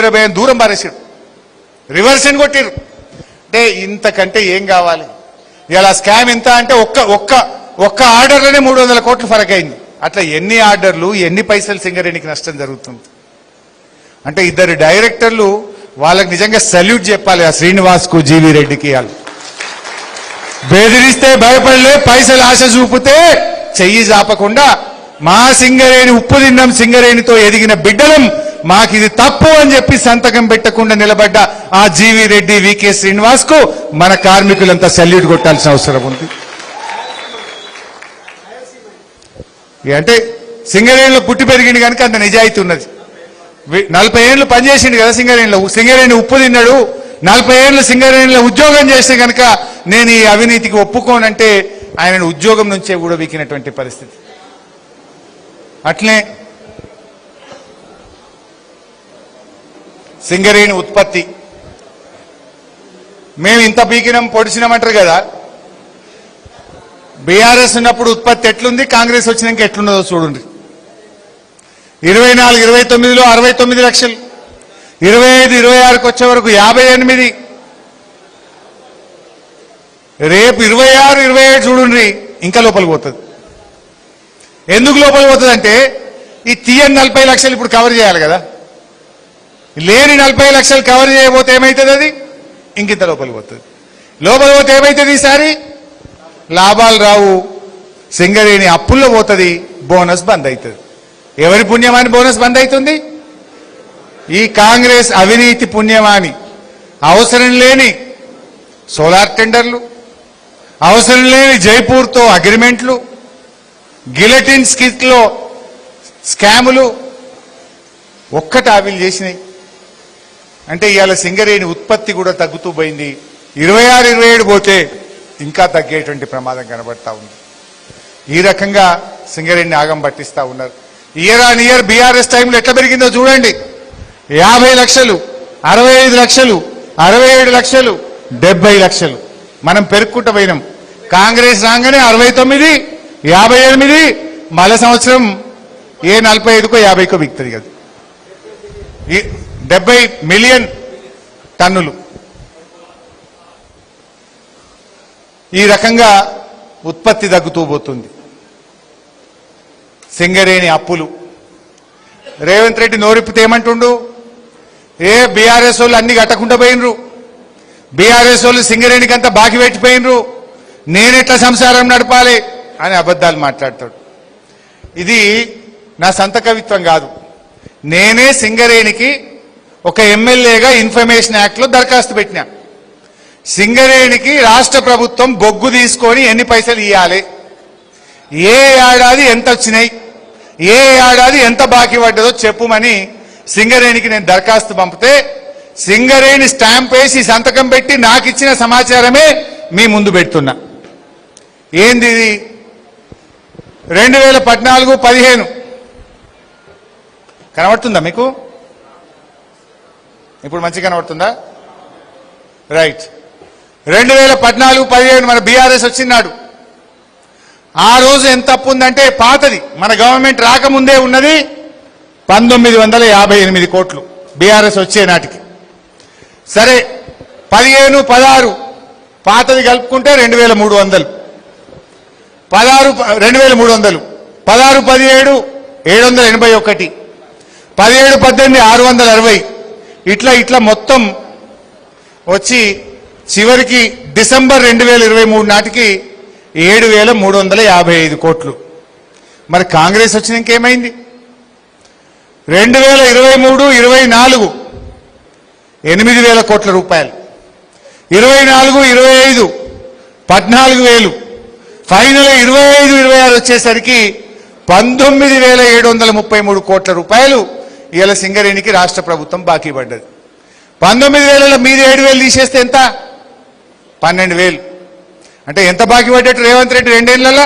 2050 దూరం పారేసారు, రివర్స్ అని కొట్టిరు. అంటే ఇంతకంటే ఏం కావాలి? ఇలా స్కామ్ ఎంత అంటే ఒక్క ఆర్డర్లోనే 300 కోట్లు ఫరక్ అయింది. అట్లా ఎన్ని ఆర్డర్లు, ఎన్ని పైసలు సింగరేణికి నష్టం జరుగుతుంది? అంటే ఇద్దరు డైరెక్టర్లు, వాళ్ళకి నిజంగా సల్యూట్ చెప్పాలి. ఆ శ్రీనివాస్కు, జీవీ రెడ్డికి. వాళ్ళు బెదిరిస్తే భయపడలే, పైసలు ఆశ చూపితే చెయ్యి జాపకుండా మా సింగరేణి, ఉప్పు తిన్నాం సింగరేణితో ఎదిగిన బిడ్డలం, మాకిది తప్పు అని చెప్పి సంతకం పెట్టకుండా నిలబడ్డ ఆ జీవీ రెడ్డి, వికే శ్రీనివాస్ కు మన కార్మికులంతా సల్యూట్ కొట్టాల్సిన అవసరం ఉంది. అంటే సింగరేణిలో పుట్టి పెరిగింది కనుక అంత నిజాయితీ ఉన్నది. 40 ఏళ్ళు పనిచేసిండు కదా సింగరేణిలో, సింగరేణి ఉప్పు తిన్నాడు. 40 ఏళ్ళు సింగరేణిలో ఉద్యోగం చేస్తే కనుక నేను ఈ అవినీతికి ఒప్పుకోనంటే ఆయన ఉద్యోగం నుంచే కూడా వీకినటువంటి పరిస్థితి. అట్లే సింగరేణి ఉత్పత్తి మేము ఇంత పీకినాం పొడిచినామంటారు కదా. బీఆర్ఎస్ ఉన్నప్పుడు ఉత్పత్తి ఎట్లుంది, కాంగ్రెస్ వచ్చినాక ఎట్లున్నదో చూడండి. 24, 29లో 69 లక్షలు, 25, 26కి వచ్చే వరకు 58, రేపు 26, 27 చూడండి ఇంకా లోపలికి పోతుంది. ఎందుకు లోపలికి పోతుంది అంటే ఈ తీయని 40 లక్షలు ఇప్పుడు కవర్ చేయాలి కదా. లేని 40 లక్షలు కవర్ చేయబోతే ఏమవుతుంది? అది ఇంకింత లోపలికి పోతుంది. లోపలికి పోతే ఏమవుతుంది? ఈసారి లాభాలు రావు, సింగరేణి అప్పుల్లో పోతుంది, బోనస్ బంద్ అవుతుంది. ఎవరి పుణ్యమాని బోనస్ బంద్ అవుతుంది? ఈ కాంగ్రెస్ అవినీతి పుణ్యమాని. అవసరం లేని సోలార్ టెండర్లు, అవసరం లేని జైపూర్తో అగ్రిమెంట్లు, గిలటిన్ స్కిట్లో స్కాములు ఒక్కటి ఆవిలు చేసినాయి. అంటే ఇవాళ సింగరేణి ఉత్పత్తి కూడా తగ్గుతూ పోయింది. 26, 27 పోతే ఇంకా తగ్గేటువంటి ప్రమాదం కనబడతా ఉంది. ఈ రకంగా సింగరేణిని ఆగం పట్టిస్తా ఉన్నారు. ఇయర్ ఆన్ ఇయర్ బీఆర్ఎస్ టైంలో ఎట్లా పెరిగిందో చూడండి. 50 లక్షలు, 65 లక్షలు, 67 లక్షలు, 70 లక్షలు మనం పెరుక్కుంటూ పోయినాం. కాంగ్రెస్ రాగానే 69, 58, మళ్ళా సంవత్సరం ఏ 45కో 50కో బిక్తుంది కదా. 70 మిలియన్ టన్నులు. ఈ రకంగా ఉత్పత్తి తగ్గుతూ పోతుంది. సింగరేణి అప్పులు. రేవంత్ రెడ్డి నోరిప్పితే ఏమంటుండు? బీఆర్ఎస్ వాళ్ళు అన్ని కట్టకుండా పోయినరు, బీఆర్ఎస్ వాళ్ళు సింగరేణికి అంతా బాకి పెట్టిపోయినరు, నేనెట్లా సంసారం నడపాలి అని అబద్ధాలు మాట్లాడతాడు. ఇది నా సొంత కవిత్వం కాదు. నేనే సింగరేణికి ఒక ఎమ్మెల్యేగా ఇన్ఫర్మేషన్ యాక్ట్లో దరఖాస్తు పెట్టినా. సింగరేణికి రాష్ట్ర ప్రభుత్వం బొగ్గు తీసుకొని ఎన్ని పైసలు ఇవ్వాలి, ఏ ఏడాది ఎంత వచ్చినాయి, ఏ ఏడాది ఎంత బాకీ పడ్డదో చెప్పుమని సింగరేణికి నేను దరఖాస్తు పంపితే సింగరేణి స్టాంప్ వేసి సంతకం పెట్టి నాకు ఇచ్చిన సమాచారమే మీ ముందు పెడుతున్నా. ఏంది ఇది? 2014-15 కనబడుతుందా మీకు? ఇప్పుడు మంచిగా కనబడుతుందా? రైట్. 2014-15 మన బీఆర్ఎస్ వచ్చినాడు. ఆ రోజు ఎంత అప్పు ఉందంటే పాతది, మన గవర్నమెంట్ రాకముందే ఉన్నది 1958 కోట్లు బీఆర్ఎస్ వచ్చే నాటికి. సరే 15, 16 పాతది కలుపుకుంటే 2300, 2300, 16, 17 781, 17, 18 660, ఇట్లా మొత్తం వచ్చి చివరికి డిసెంబర్ 2023 నాటికి 7355 కోట్లు. మరి కాంగ్రెస్ వచ్చినాక ఏమైంది? 2023-24 8,000 కోట్ల రూపాయలు, 24-25 14,000, ఫైనల్ 25-26 వచ్చేసరికి 19,733 కోట్ల రూపాయలు ఇవాళ సింగరేణికి రాష్ట్ర ప్రభుత్వం బాకీ పడ్డది. 19,000లో మీది 7,000 తీసేస్తే ఎంత? 12,000. అంటే ఎంత బాకీ పడ్డట్టు రేవంత్ రెడ్డి 2 ఏళ్లలో?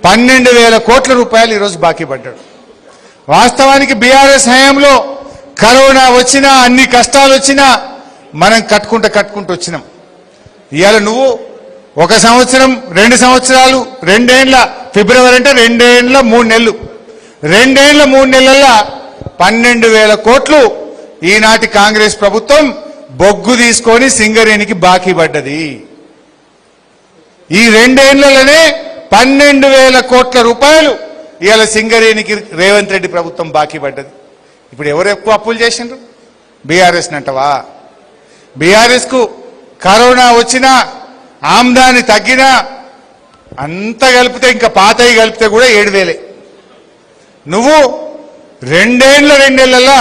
12,000 కోట్ల రూపాయలు ఈరోజు బాకీ పడ్డాడు. వాస్తవానికి బీఆర్ఎస్ హయాంలో కరోనా వచ్చినా, అన్ని కష్టాలు వచ్చినా మనం కట్టుకుంటూ వచ్చినాం. ఇవాళ నువ్వు 1 సంవత్సరం, 2 సంవత్సరాలు, 2 ఏళ్ల ఫిబ్రవరి అంటే 2 ఏళ్ల 3 నెలలు, 2 ఏళ్ల 3 నెలల్లో 12,000 కోట్లు ఈనాటి కాంగ్రెస్ ప్రభుత్వం బొగ్గు తీసుకొని సింగరేణికి బాకీ పడ్డది. ఈ 2 ఏళ్లలోనే 12,000 కోట్ల రూపాయలు ఇవాళ సింగరేణికి రేవంత్ రెడ్డి ప్రభుత్వం బాకీ పడ్డది. ఇప్పుడు ఎవరు ఎక్కువ అప్పులు చేసిండ్రు? బీఆర్ఎస్ నంటవా? బీఆర్ఎస్ కు కరోనా వచ్చినా ఆమ్దాని తగ్గినా అంత కలిపితే ఇంకా పాతయి కలిపితే కూడా 7,000. నువ్వు 2 ఏళ్లలో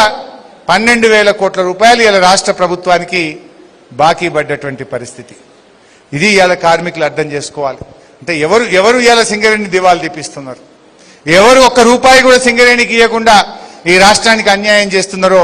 12,000 కోట్ల రూపాయలు ఇలా రాష్ట్ర ప్రభుత్వానికి బాకీ పడ్డటువంటి పరిస్థితి. ఇది ఇవాళ కార్మికులు అర్థం చేసుకోవాలి. అంటే ఎవరు ఇవాళ సింగరేణి దివాలు తీపిస్తున్నారు, ఎవరు 1 రూపాయి కూడా సింగరేణికి ఇవ్వకుండా ఈ రాష్ట్రానికి అన్యాయం చేస్తున్నారో